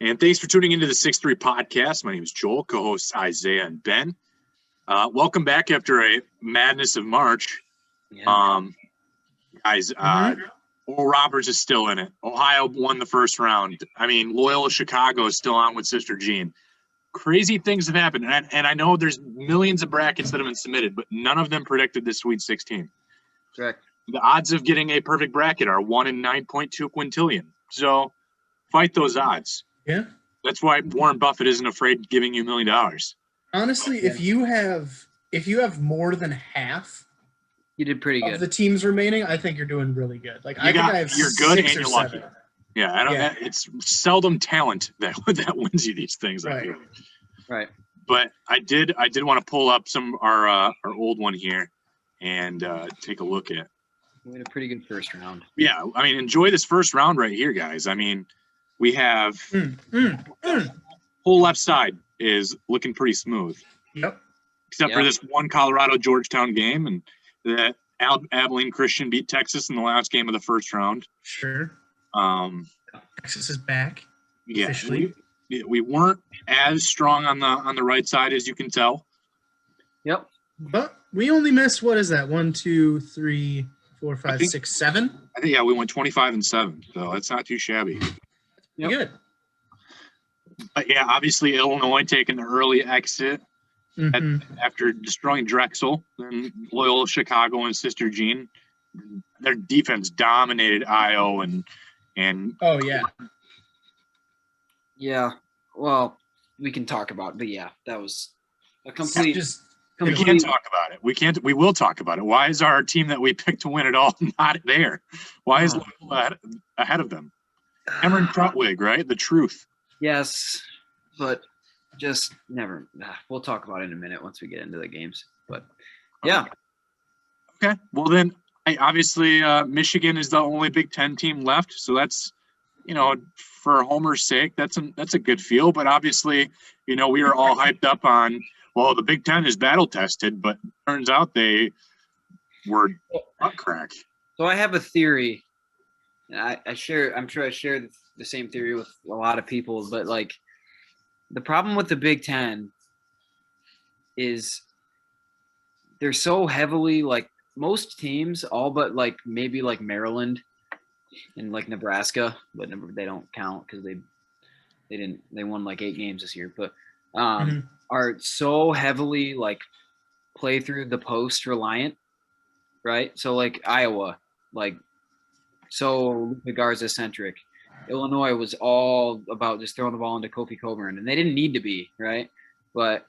And thanks for tuning into the 6'3" podcast. My name is Joel, co-hosts Isaiah and Ben. Welcome back after a madness of March. Yeah. Guys, Oral Roberts is still in it. Ohio won the first round. I mean, Loyola-Chicago is still on with Sister Jean. Crazy things have happened. And I know there's millions of brackets that have been submitted, but none of them predicted this Sweet 16. Correct. The odds of getting a perfect bracket are 1 in 9.2 quintillion. So fight those odds. Yeah. That's why Warren Buffett isn't afraid of giving you $1 million. Honestly, if you have more than half You did pretty of good. the teams remaining, I think you're doing really good. Like I have you're good 6 and or you're lucky. 7. Yeah, it's seldom talent that wins you these things. I Right. feel. Right. But I did want to pull up some of our old one here and take a look at. We had a pretty good first round. Yeah, I mean, enjoy this first round right here, guys. I mean, we have whole left side is looking pretty smooth. Yep. Except for this one Colorado-Georgetown game, and that Abilene Christian beat Texas in the last game of the first round. Sure. Texas is back. Yeah, Officially. we weren't as strong on the right side as you can tell. Yep. But we only missed, what is that? 1, 2, 3, 4, 5, think- 6, 7? I think we went 25-7, so that's not too shabby. Yep. Good. But yeah, obviously Illinois taking the early exit Mhm. after destroying Drexel, and Loyola-Chicago and Sister Jean. Their defense dominated Io and Oh, yeah. Yeah. Well, we can talk about it, but yeah, that was a complete. Just we can't talk about it. We will talk about it. Why is our team that we picked to win it all not there? Why is Loyola ahead of them? Cameron Krutwig, right? The truth. Yes, but just never. We'll talk about it in a minute once we get into the games. But yeah, Okay. Well, then, obviously, Michigan is the only Big Ten team left, so that's, for Homer's sake, that's a good feel. But obviously, we were all hyped up on, well, the Big Ten is battle tested, but turns out they were butt crack. so I have a theory. And I'm sure I share the same theory with a lot of people, but like the problem with the Big Ten is they're so heavily like most teams, all but like maybe like Maryland and like Nebraska, but they don't count because they won like 8 games this year, but are so heavily like play through the post reliant, right? So like Iowa, like so the Garza centric. Illinois was all about just throwing the ball into Kofi Coburn, and they didn't need to be, right? But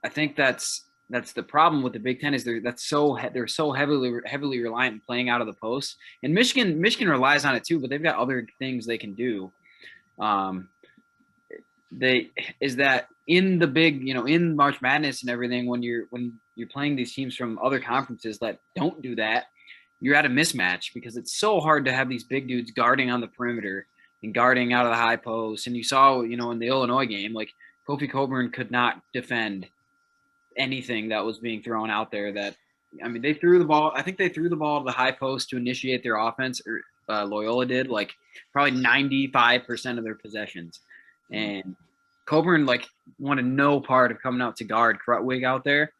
I think that's the problem with the Big Ten is they're so heavily reliant on playing out of the post. And Michigan relies on it too, but they've got other things they can do. That in the big, in March Madness and everything, when you're playing these teams from other conferences that don't do that, you're at a mismatch because it's so hard to have these big dudes guarding on the perimeter and guarding out of the high post. And you saw, in the Illinois game, like Kofi Coburn could not defend anything that was being thrown out there. They threw the ball. I think they threw the ball to the high post to initiate their offense, or Loyola did, like probably 95% of their possessions. And Coburn wanted no part of coming out to guard Krutwig out there,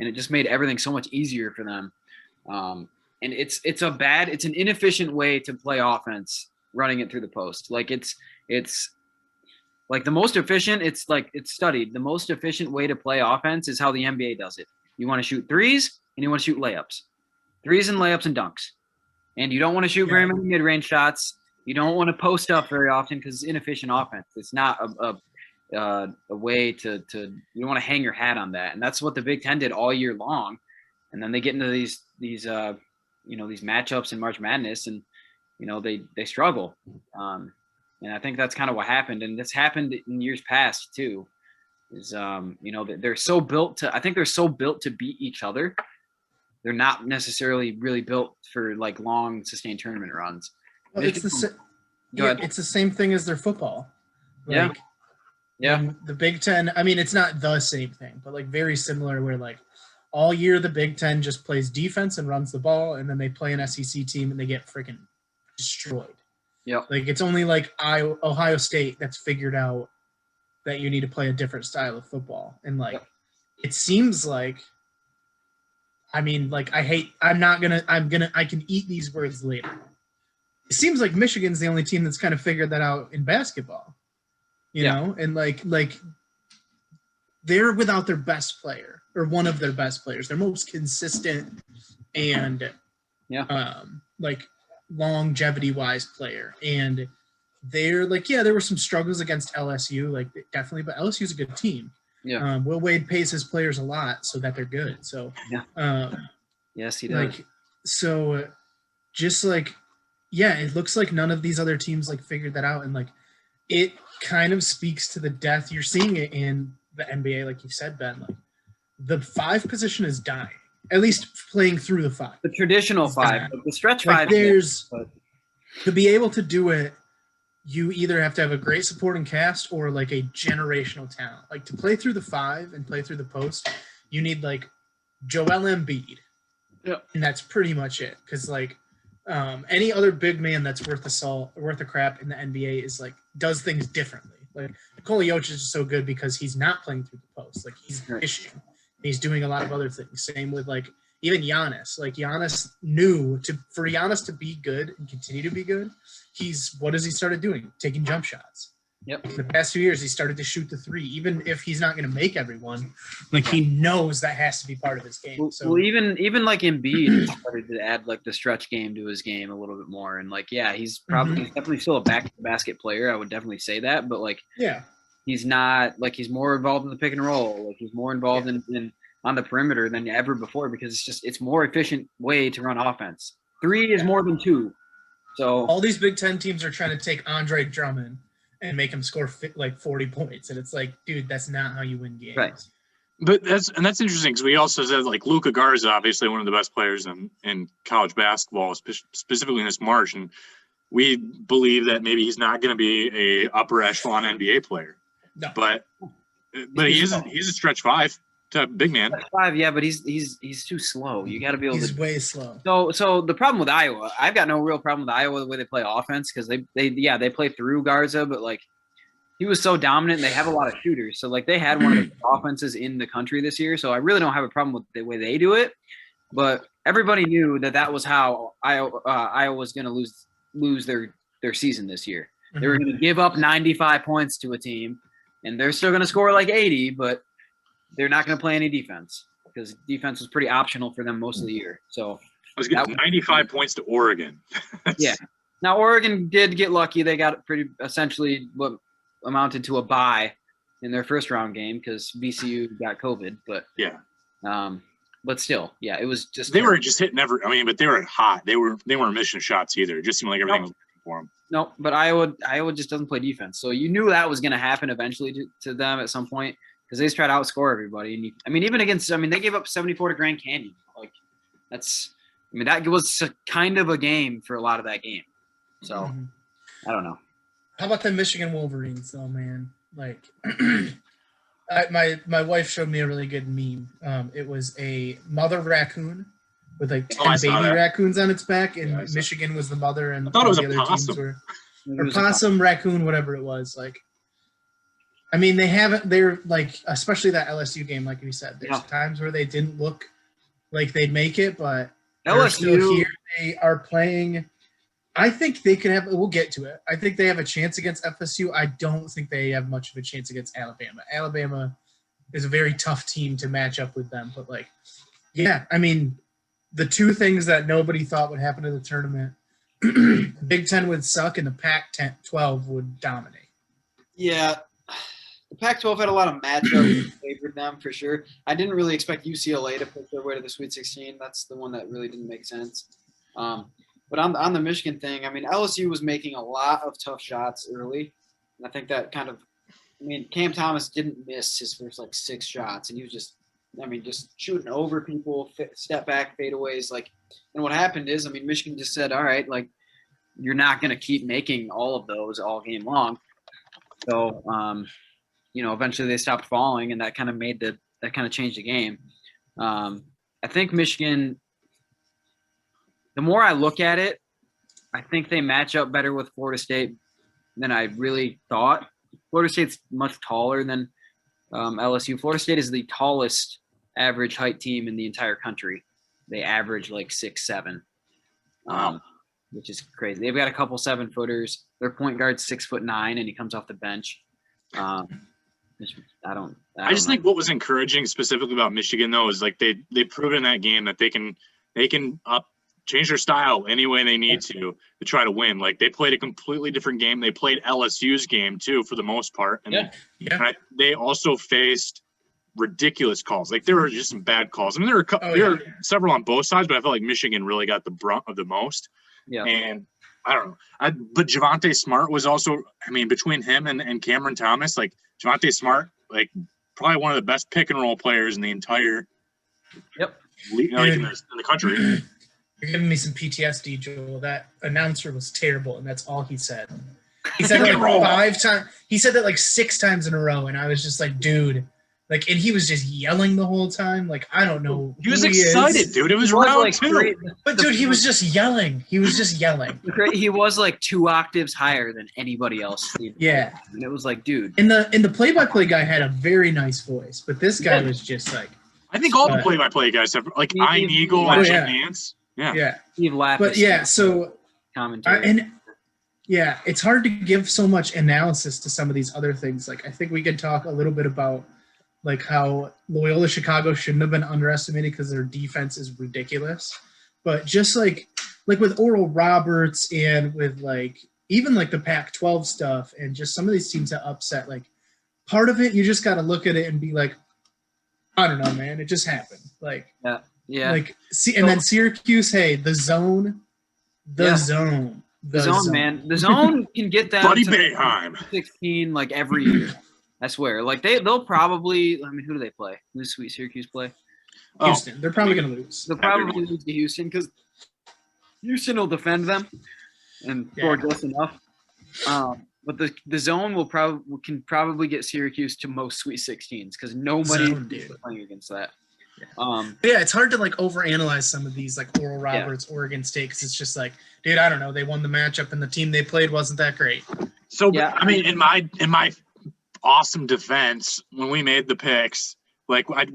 and it just made everything so much easier for them. And it's an inefficient way to play offense, running it through the post. Like it's like the most efficient. It's studied. The most efficient way to play offense is how the NBA does it. You want to shoot threes and you want to shoot layups, threes and layups and dunks, and you don't want to shoot very many mid-range shots. You don't want to post up very often because it's inefficient offense. It's not a way to you don't want to hang your hat on that, and that's what the Big Ten did all year long. And then they get into these matchups in March Madness, and they struggle. And I think that's kind of what happened, and this happened in years past too. Is they're so built to. I think they're so built to beat each other. They're not necessarily really built for like long, sustained tournament runs. Well, it's the same thing as their football. Yeah. The Big Ten. I mean, it's not the same thing, but like very similar. Where like all year the Big Ten just plays defense and runs the ball, and then they play an SEC team and they get freaking destroyed. Yep. Like it's only like Ohio State that's figured out that you need to play a different style of football. And like it seems like I can eat these words later. It seems like Michigan's the only team that's kind of figured that out in basketball. You know, and like they're without their best player or one of their best players, their most consistent and like longevity wise player. And they're like, there were some struggles against LSU, like definitely, but LSU's a good team. Yeah. Will Wade pays his players a lot so that they're good. So yes, he does. Like, so just like, it looks like none of these other teams like figured that out. And like, it kind of speaks to the death. You're seeing it in the NBA, like you said, Ben. Like the 5 position is dying. At least playing through the 5. The traditional 5, but the stretch 5. To be able to do it, you either have to have a great supporting cast or like a generational talent. Like to play through the 5 and play through the post, you need like Joel Embiid. Yeah. And that's pretty much it. Because like any other big man that's worth a crap in the NBA is like does things differently. Like Nikola Jokic is so good because he's not playing through the post. Like he's fishing. He's doing a lot of other things. Same with like even Giannis. Like Giannis for Giannis to be good and continue to be good, what has he started doing? Taking jump shots. Yep. In the past few years, he started to shoot the 3, even if he's not going to make everyone. Like he knows that has to be part of his game. So even like Embiid started to add like the stretch game to his game a little bit more. And like, he's definitely still a basket player. I would definitely say that, but like, he's not like he's more involved in the pick and roll. Like he's more involved in on the perimeter than ever before because it's more efficient way to run offense. 3 is more than 2. So all these Big Ten teams are trying to take Andre Drummond and make him score like 40 points. And it's like, dude, that's not how you win games. Right. But that's interesting because we also said like Luka Garza, obviously one of the best players in college basketball, specifically in this March. And we believe that maybe he's not going to be a upper echelon NBA player. No. But he's a stretch 5 to big man. Stretch 5, but he's too slow. You got to be able to. He's way slow. So the problem with Iowa, I've got no real problem with Iowa the way they play offense because they play through Garza, but like he was so dominant and they have a lot of shooters. So like they had one of the offenses in the country this year. So I really don't have a problem with the way they do it. But everybody knew that was how Iowa was going to lose their season this year. Mm-hmm. They were going to give up 95 points to a team, and they're still going to score like 80, but they're not going to play any defense because defense was pretty optional for them most of the year. So I was getting 95 points to Oregon. Yeah. Now Oregon did get lucky. They got essentially what amounted to a bye in their first round game because VCU got COVID. But but still, it was just they were just hitting but they were hot. They weren't missing shots either. It just seemed like everything was working for them. No, but Iowa just doesn't play defense. So you knew that was going to happen eventually to them at some point. Because they just try to outscore everybody. And even against, they gave up 74 to Grand Canyon. Like, that was kind of a game for a lot of that game. So, I don't know. How about the Michigan Wolverines, though, man? Like, my wife showed me a really good meme. It was a mother raccoon with like 10 baby raccoons on its back, and Michigan was the mother, and I thought it was the a other possum. teams were possum, raccoon, whatever it was. Like, they're like, especially that LSU game, like you said, there's times where they didn't look like they'd make it, but they're still here. They are playing. I think they can we'll get to it. I think they have a chance against FSU. I don't think they have much of a chance against Alabama. Alabama is a very tough team to match up with them, but like, the 2 things that nobody thought would happen to the tournament, Big Ten would suck and the Pac-12 would dominate. Yeah. The Pac-12 had a lot of matchups that favored them for sure. I didn't really expect UCLA to push their way to the Sweet 16. That's the one that really didn't make sense. But on the Michigan thing, LSU was making a lot of tough shots early. And I think that kind of Cam Thomas didn't miss his first 6 shots. And he was just shooting over people, step back, fadeaways. And what happened is, Michigan just said, all right, you're not going to keep making all of those all game long. So, eventually they stopped falling, and that kind of changed the game. I think Michigan, the more I look at it, I think they match up better with Florida State than I really thought. Florida State's much taller than LSU. Florida State is the tallest average height team in the entire country. They average like 6'7", which is crazy. They've got a couple 7-footers. Their point guard's 6'9", and he comes off the bench. I just think what was encouraging specifically about Michigan though is like they proved in that game that they can change their style any way they need to try to win. Like they played a completely different game. They played LSU's game too for the most part, and they also faced ridiculous calls. Like there were just some bad calls. I mean, there were several on both sides, but I felt like Michigan really got the brunt of the most. Yeah, and I don't know. But Javonte Smart was also, I mean, between him and Cameron Thomas, like Javonte Smart, like probably one of the best pick and roll players in the entire league, like in the country. You're giving me some PTSD, Joel. That announcer was terrible, and that's all he said. He said it like 5 times. He said that like 6 times in a row, and I was just like, dude. Like, and he was just yelling the whole time. Like, I don't know. He was excited, dude. It was round 2. But dude, he was just yelling. He was just yelling. He was like 2 octaves higher than anybody else. Yeah. And it was like, dude. And the play-by-play guy had a very nice voice, but this guy was just like. I think all the play-by-play guys have like Ian Eagle and Jim Nance. Yeah. Steve Lapis. But yeah, so commentary. It's hard to give so much analysis to some of these other things. Like I think we could talk a little bit about like how Loyola-Chicago shouldn't have been underestimated because their defense is ridiculous. But just like with Oral Roberts and with like even like the Pac-12 stuff and just some of these teams that upset, like part of it you just got to look at it and be like, I don't know, man, it just happened. Like yeah. Like and then Syracuse, hey, the zone, man. The zone can get them Buddy to Boeheim. 16 like every year. I swear. Like they'll probably. I mean, who do they play? Who does Sweet Syracuse play? Houston. They're probably going to lose. They'll probably lose to Houston because Houston will defend them and score just enough. But the zone can probably get Syracuse to most Sweet 16s because nobody is playing against that. It's hard to like overanalyze some of these like Oral Roberts, Oregon State, because it's just like, dude, I don't know. They won the matchup and the team they played wasn't that great. So I mean, in my awesome defense, when we made the picks, like I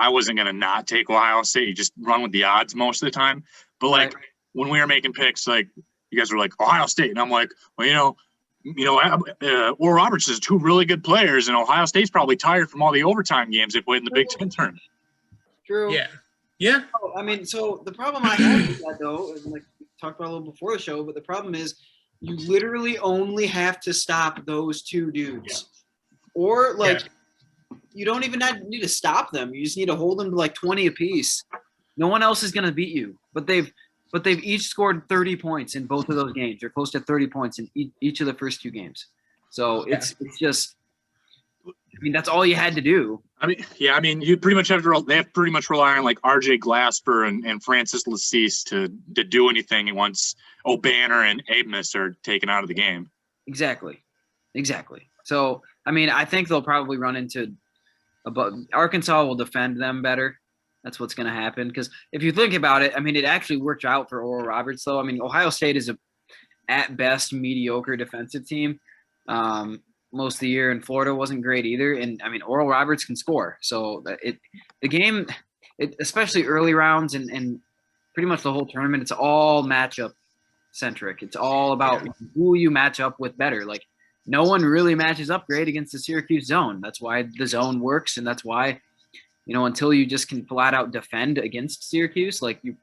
wasn't gonna not take Ohio State. You just run with the odds most of the time. But like when we were making picks, like you guys were like Ohio State, and I'm like, well, Oral Roberts is 2 really good players, and Ohio State's probably tired from all the overtime games they played in the Big Ten tournament. True. Yeah. Oh, I mean, so the problem I have with that, though, is like we talked about a little before the show, but the problem is you literally only have to stop those 2 dudes. Or, like, you don't even need to stop them. You just need to hold them to, like, 20 apiece. No one else is going to beat you. But they've each scored 30 points in both of those games. They're close to 30 points in each of the first 2 games. So it's just – I mean, that's all you had to do. I mean, you pretty much have to – they have to pretty much rely on, like, R.J. Glasper and Francis Lascisse to do anything once O'Banner and Abmas are taken out of the game. Exactly. So, I mean, I think they'll probably run into – Arkansas will defend them better. That's what's going to happen. Because if you think about it, I mean, it actually worked out for Oral Roberts, though. I mean, Ohio State is at best, mediocre defensive team most of the year, and Florida wasn't great either. And, I mean, Oral Roberts can score. So, the game, especially early rounds and pretty much the whole tournament, it's all matchup-centric. It's all about who you match up with better. Like, no one really matches up great against the Syracuse zone. That's why the zone works, and that's why – until you just can flat out defend against Syracuse, like you're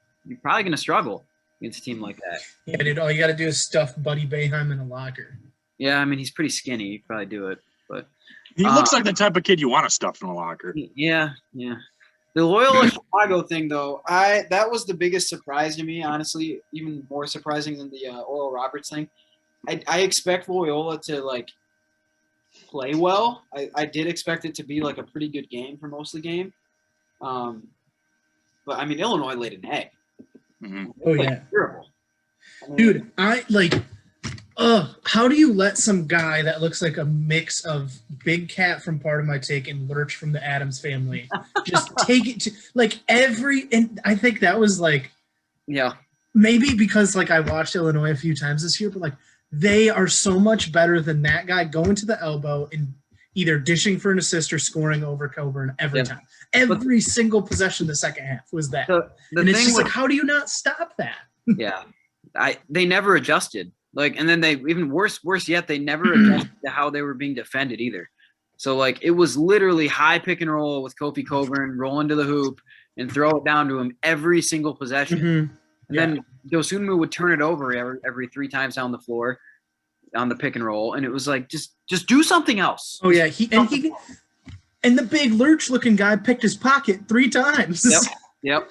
probably going to struggle against a team like that. Yeah, dude, all you got to do is stuff Buddy Boeheim in a locker. Yeah, I mean, he's pretty skinny. You could probably do it, but he looks like the type of kid you want to stuff in a locker. Yeah. The Loyola-Chicago thing, though, that was the biggest surprise to me, honestly, even more surprising than the Oral Roberts thing. I expect Loyola to, like, play well. I did expect it to be like a pretty good game for most of the game. But I mean, Illinois laid an egg. Mm-hmm. Oh yeah. Terrible. Dude, how do you let some guy that looks like a mix of Big Cat from Part of My Take and Lurch from the Addams Family just take it to like and I think that was like maybe because like I watched Illinois a few times this year, but like they are so much better than that guy going to the elbow and either dishing for an assist or scoring over Coburn every time. Every single possession the second half was that. The and it's thing just with, like, how do you not stop that? yeah, they never adjusted. Like, and then they even worse yet, they never adjusted to how they were being defended either. So like it was literally high pick and roll with Kofi Coburn, roll into the hoop and throw it down to him every single possession. Mm-hmm. And then Dosunmu would turn it over every 3 times down the floor on the pick and roll, and it was like just do something else. Oh yeah, and the big lurch looking guy picked his pocket 3 times. Yep.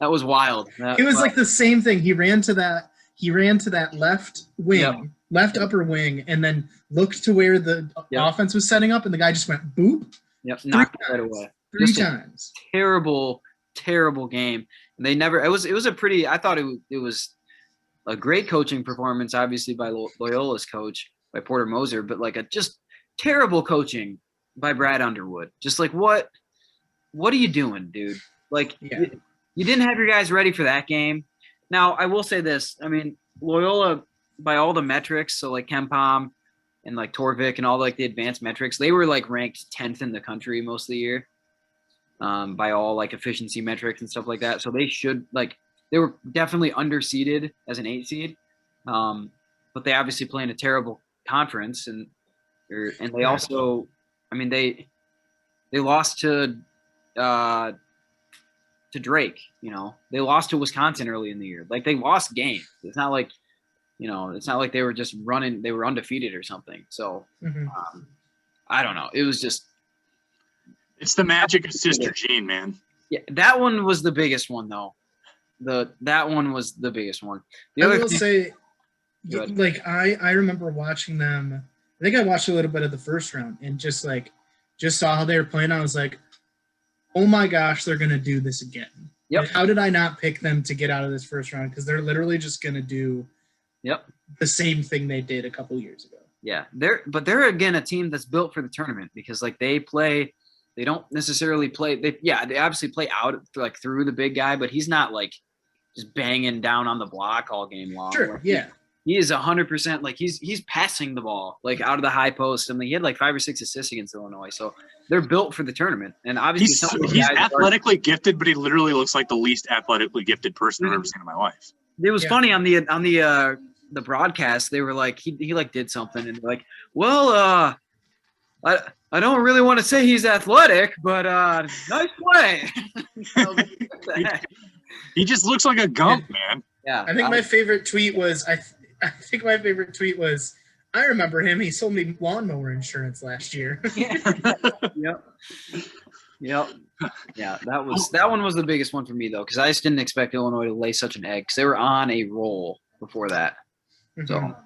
that was wild. It was like the same thing. He ran to that left wing, left upper wing, and then looked to where the offense was setting up, and the guy just went boop. Yep, knocked it right away. 3 times. Terrible game. And they never. It was a pretty. I thought it was a great coaching performance, obviously by Loyola's coach, by Porter Moser, but like a just terrible coaching by Brad Underwood. Just like what are you doing, dude? Like you didn't have your guys ready for that game. Now I will say this. I mean, Loyola, by all the metrics, so like KenPom and like Torvik and all like the advanced metrics, they were like ranked 10th in the country most of the year. By all like efficiency metrics and stuff like that. So they were definitely underseeded as an 8 seed. But they obviously play in a terrible conference and they also, I mean, they lost to Drake, you know, they lost to Wisconsin early in the year. Like they lost games. It's not like, you know, it's not like they were just running, they were undefeated or something. So I don't know. It was just, it's the magic of Sister Jean, man. Yeah, that one was the biggest one, though. That one was the biggest one. I will say, like I remember watching them. I think I watched a little bit of the first round and just saw how they were playing. I was like, oh my gosh, they're gonna do this again. Yep. Like, how did I not pick them to get out of this first round? Because they're literally just gonna do the same thing they did a couple years ago. Yeah, they're again a team that's built for the tournament because like they don't necessarily play. They obviously play out like through the big guy, but he's not like just banging down on the block all game long. Sure, like, he is 100% like he's passing the ball like out of the high post. I mean, he had like 5 or 6 assists against Illinois, so they're built for the tournament. And obviously, he's athletically gifted, but he literally looks like the least athletically gifted person I've ever seen in my life. It was funny on the broadcast. They were like he like did something and like, well, I don't really want to say he's athletic, but nice play. He just looks like a gump, man. Yeah. I think my favorite tweet was I remember him. He sold me lawnmower insurance last year. Yep. Yeah, that one was the biggest one for me though, because I just didn't expect Illinois to lay such an egg because they were on a roll before that. So